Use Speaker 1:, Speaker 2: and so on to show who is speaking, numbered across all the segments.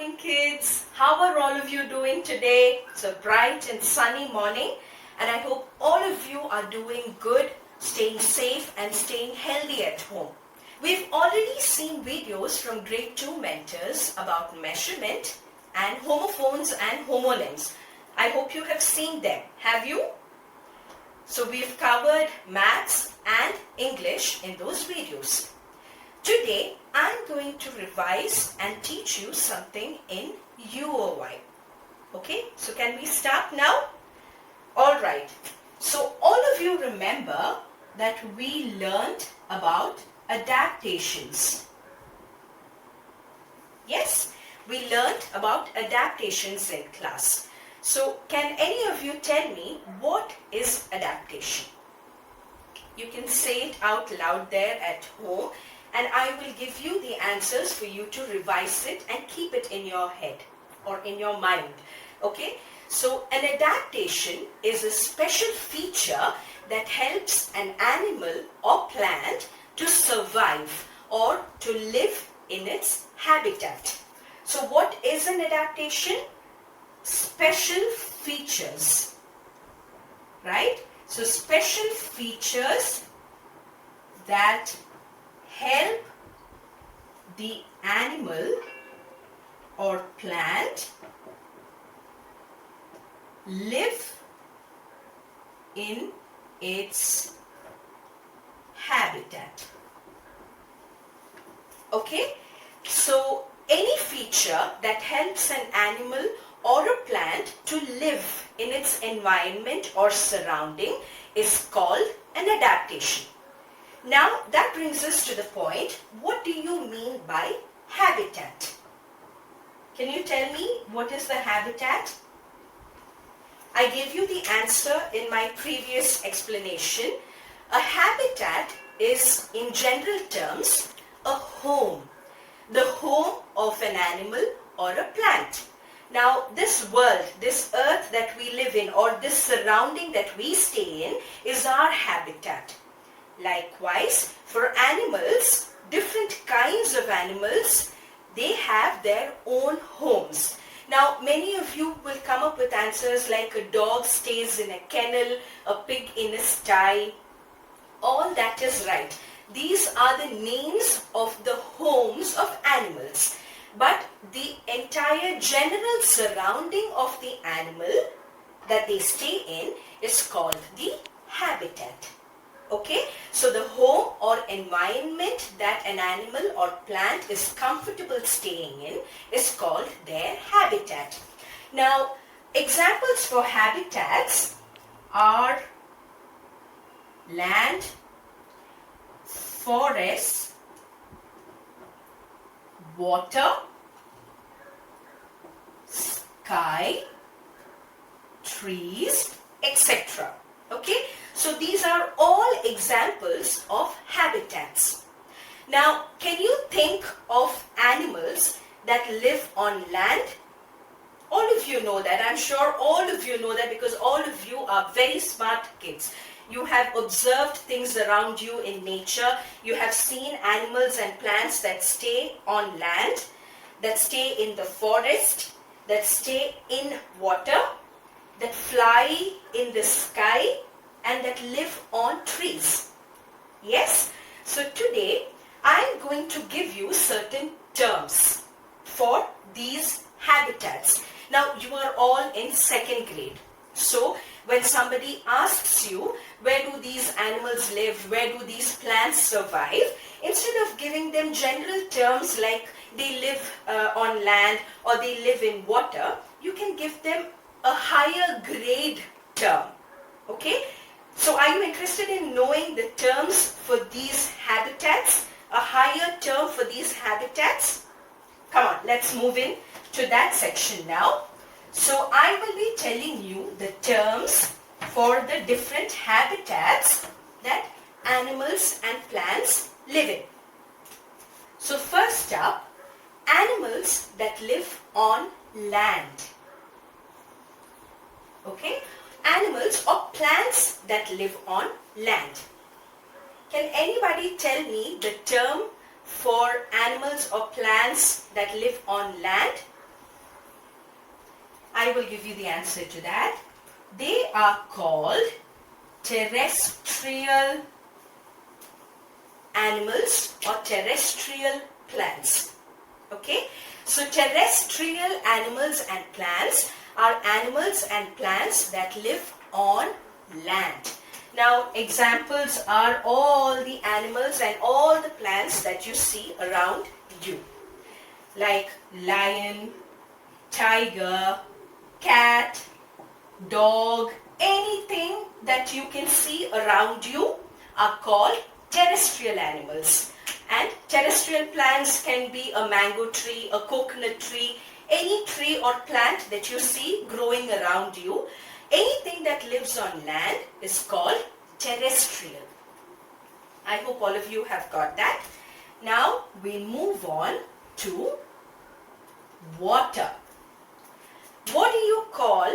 Speaker 1: morning, kids. How are all of you doing today? It's a bright and sunny morning, and I hope all of you are doing good, staying safe and staying healthy at home. We've already seen videos from grade 2 mentors about measurement and homophones and homonyms. I hope you have seen them. Have you? So we've covered maths and English in those videos. Today, I'm going to revise and teach you something in UOY. Okay, so can we start now? Alright, so all of you remember that we learned about adaptations. Yes, we learned about adaptations in class. So can any of you tell me what is adaptation? You can say it out loud there at home, and I will give you the answers for you to revise it and keep it in your head or in your mind. Okay? So an adaptation is a special feature that helps an animal or plant to survive or to live in its habitat. So what is an adaptation? Special features. Right? So special features that help the animal or plant live in its habitat. Okay, so any feature that helps an animal or a plant to live in its environment or surrounding is called an adaptation. Now that brings us to the point, what do you mean by habitat? Can you tell me what is the habitat? I gave you the answer in my previous explanation. A habitat is, in general terms, a home. The home of an animal or a plant. Now this world, this earth that we live in, or this surrounding that we stay in is our habitat. Likewise, for animals, different kinds of animals, they have their own homes. Now, many of you will come up with answers like a dog stays in a kennel, a pig in a sty. All that is right. These are the names of the homes of animals. But the entire general surrounding of the animal that they stay in is called the habitat. Okay, so the home or environment that an animal or plant is comfortable staying in is called their habitat. Now, examples for habitats are land, forests, water, sky, trees, etc. Okay, so these are all examples of habitats. Now, can you think of animals that live on land? All of you know that. I'm sure all of you know that because all of you are very smart kids. You have observed things around you in nature. You have seen animals and plants that stay on land, that stay in the forest, that stay in water, that fly in the sky, and that live on trees. Yes? So today I am going to give you certain terms for these habitats. Now you are all in 2nd grade. So when somebody asks you, where do these animals live, where do these plants survive, instead of giving them general terms like they live on land or they live in water, you can give them a higher grade term. Okay? So are you interested in knowing the terms for these habitats? A higher term for these habitats? Come on, let's move in to that section now. So I will be telling you the terms for the different habitats that animals and plants live in. So first up, animals that live on land. Okay? Animals or plants that live on land. Can anybody tell me the term for animals or plants that live on land? I will give you the answer to that. They are called terrestrial animals or terrestrial plants. Okay? So terrestrial animals and plants are animals and plants that live on land. Now examples are all the animals and all the plants that you see around you, like lion, tiger, cat, dog, anything that you can see around you are called terrestrial animals. And terrestrial plants can be a mango tree, a coconut tree, any tree or plant that you see growing around you. Anything that lives on land is called terrestrial. I hope all of you have got that. Now we move on to water. What do you call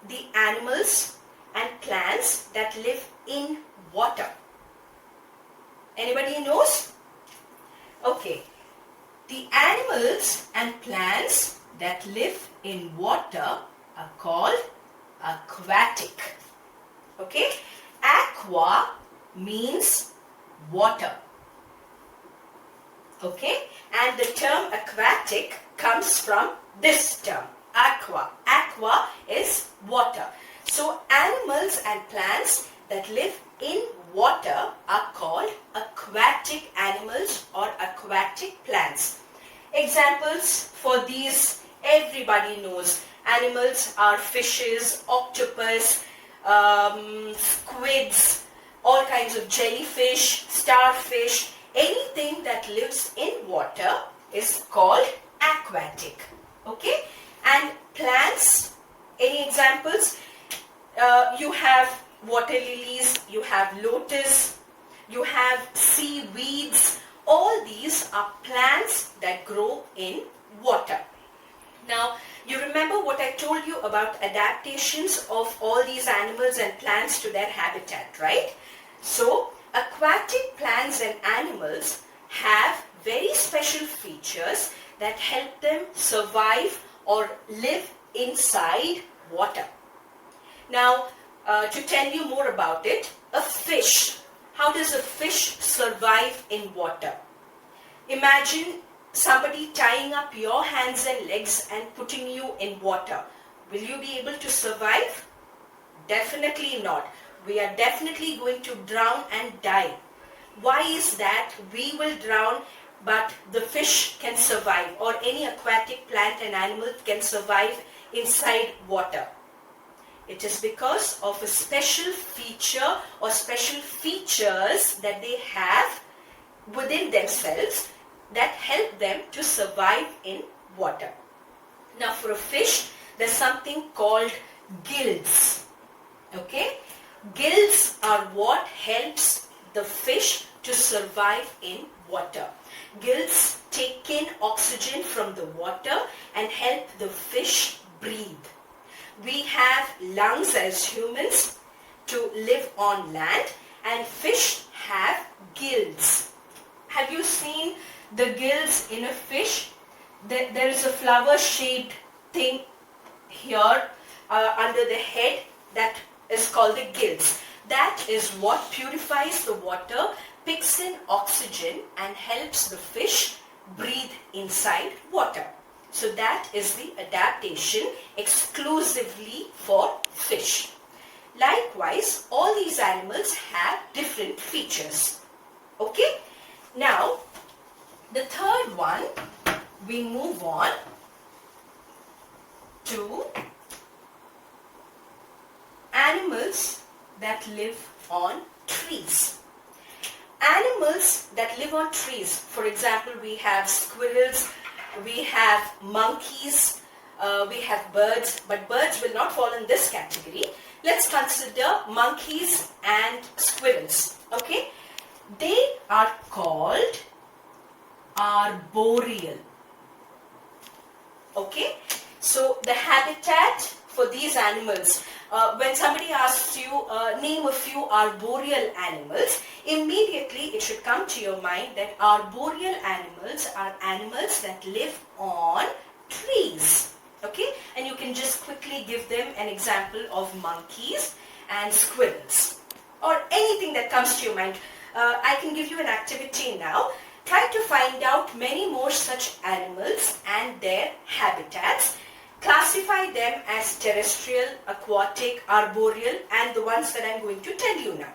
Speaker 1: the animals and plants that live in water? Anybody knows? Okay. The animals and plants that live in water are called aquatic. Okay? Aqua means water. Okay? And the term aquatic comes from this term, aqua. Aqua is water. So animals and plants that live in water are called aquatic animals or aquatic plants. Examples for these everybody knows. Animals are fishes, octopus, squids, all kinds of jellyfish, starfish. Anything that lives in water is called aquatic. Okay? And plants, any examples? You have water lilies, you have lotus, you have seaweeds. All these are plants that grow in water. Now, you remember what I told you about adaptations of all these animals and plants to their habitat, right? So, aquatic plants and animals have very special features that help them survive or live inside water. Now, to tell you more about it, a fish. How does a fish survive in water? Imagine somebody tying up your hands and legs and putting you in water. Will you be able to survive? Definitely not. We are definitely going to drown and die. Why is that? We will drown, but the fish can survive, or any aquatic plant and animal can survive inside water. It is because of a special feature or special features that they have within themselves that help them to survive in water. Now for a fish, there's something called gills. Okay? Gills are what helps the fish to survive in water. Gills take in oxygen from the water and help the fish breathe. We have lungs as humans to live on land, and fish have gills. Have you seen the gills in a fish? There is a flower-shaped thing here under the head that is called the gills. That is what purifies the water, picks in oxygen and helps the fish breathe inside water. So that is the adaptation exclusively for fish. Likewise, all these animals have different features. Okay? Now, the third one, we move on to animals that live on trees. Animals that live on trees, for example, we have squirrels, we have monkeys, we have birds, but birds will not fall in this category. Let's consider monkeys and squirrels. Okay? They are called arboreal. Okay? So the habitat for these animals, when somebody asks you, name a few arboreal animals, immediately it should come to your mind that arboreal animals are animals that live on trees. Okay? And you can just quickly give them an example of monkeys and squirrels, or anything that comes to your mind. I can give you an activity now. Try to find out many more such animals and their habitats. Classify them as terrestrial, aquatic, arboreal, and the ones that I'm going to tell you now.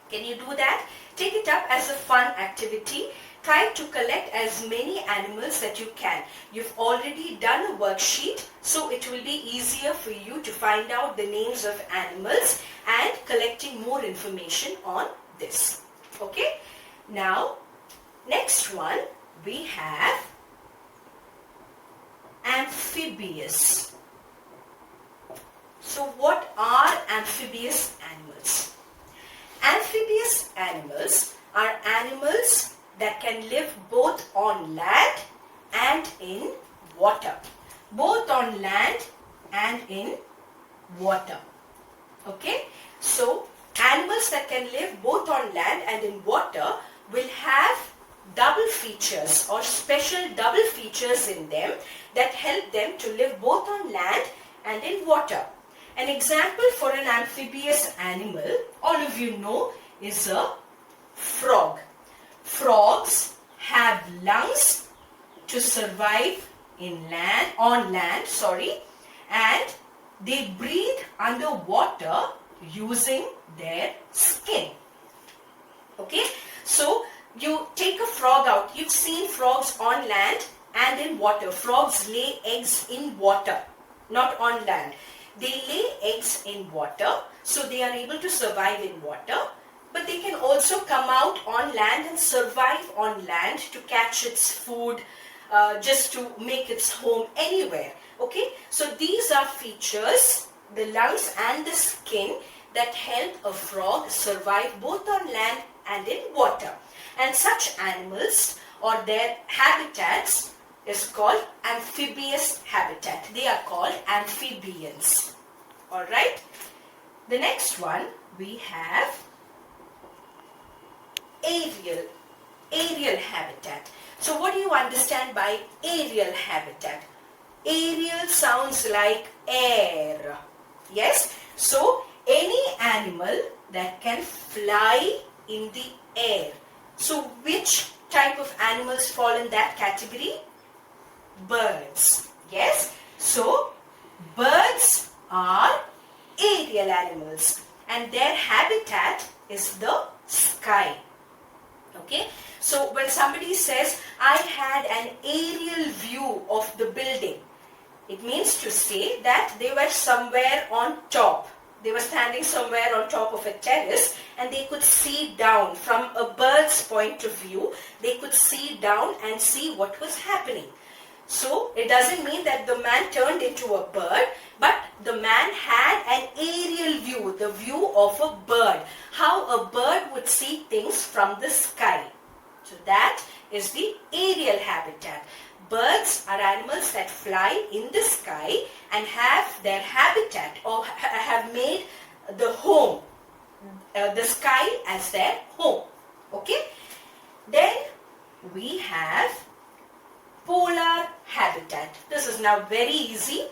Speaker 1: Can you do that? Take it up as a fun activity. Try to collect as many animals that you can. You've already done a worksheet, so it will be easier for you to find out the names of animals and collecting more information on this. Okay? Now, next one we have amphibious. So what are amphibious animals? Amphibious animals are animals that can live both on land and in water. Both on land and in water. Okay? So, animals that can live both on land and in water will have double features or special double features in them that help them to live both on land and in water. An example for an amphibious animal, all of you know, is a frog. Frogs have lungs to survive on land, and they breathe underwater using their skin. Okay, so you take a frog out. You've seen frogs on land and in water. Frogs lay eggs in water, not on land. They lay eggs in water, so they are able to survive in water. But they can also come out on land and survive on land to catch its food, just to make its home anywhere. Okay, so these are features, the lungs and the skin, that help a frog survive both on land and in water. And such animals or their habitats is called amphibious habitat. They are called amphibians. Alright, the next one we have aerial habitat. So what do you understand by aerial habitat? Aerial sounds like air. Yes? So any animal that can fly in the air. So which type of animals fall in that category? Birds. Yes? So birds are aerial animals and their habitat is the sky. Okay, so when somebody says, I had an aerial view of the building, it means to say that they were somewhere on top. They were standing somewhere on top of a terrace and they could see down from a bird's point of view. They could see down and see what was happening. So it doesn't mean that the man turned into a bird, but the man had an aerial view, the view of a bird, how a bird would see things from the sky. So that is the aerial habitat. Birds are animals that fly in the sky and have their habitat or have made the home, the sky as their home. Okay? Then we have polar habitat. This is now very easy.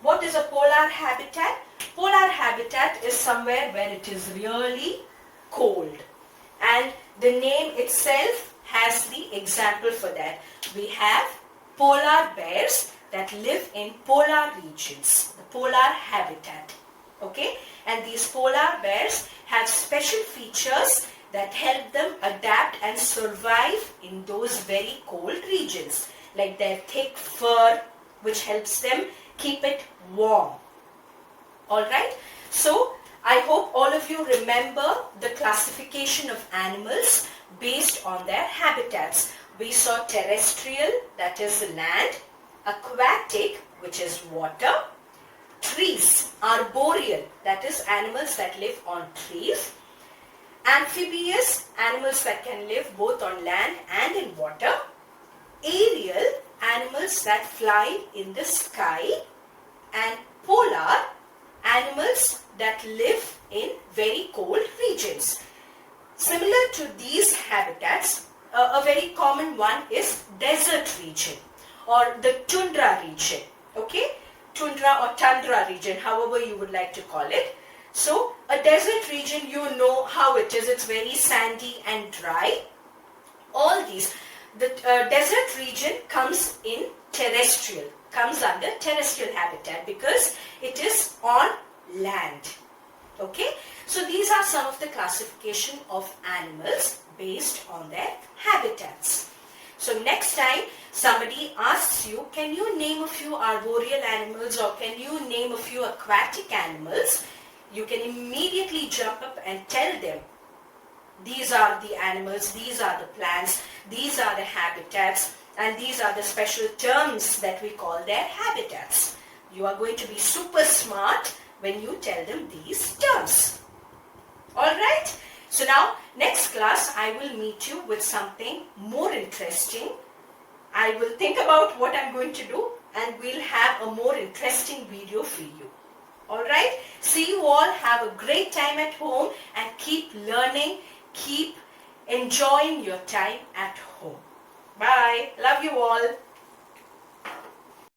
Speaker 1: What is a polar habitat? Polar habitat is somewhere where it is really cold. And the name itself has the example for that. We have polar bears that live in polar regions, the polar habitat. Okay? And these polar bears have special features that help them adapt and survive in those very cold regions, like their thick fur, which helps them keep it warm. Alright, so I hope all of you remember the classification of animals based on their habitats. We saw terrestrial, that is land, aquatic, which is water, trees, arboreal, that is animals that live on trees, amphibious, animals that can live both on land and in water, aerial, animals that fly in the sky, and polar, animals that live in very cold regions. Similar to these habitats, a very common one is desert region or the tundra region. Okay, tundra or tundra region, however you would like to call it. So a desert region, you know how it is. It's very sandy and dry. All these. The desert region comes in terrestrial, comes under terrestrial habitat because it is on land. Okay, so these are some of the classification of animals based on their habitats. So next time somebody asks you, can you name a few arboreal animals or can you name a few aquatic animals, you can immediately jump up and tell them, these are the animals, these are the plants, these are the habitats, and these are the special terms that we call their habitats. You are going to be super smart when you tell them these terms. Alright? So now, next class, I will meet you with something more interesting. I will think about what I'm going to do and we'll have a more interesting video for you. Alright? See you all. Have a great time at home and keep learning. Keep enjoying your time at home. Bye. Love you all.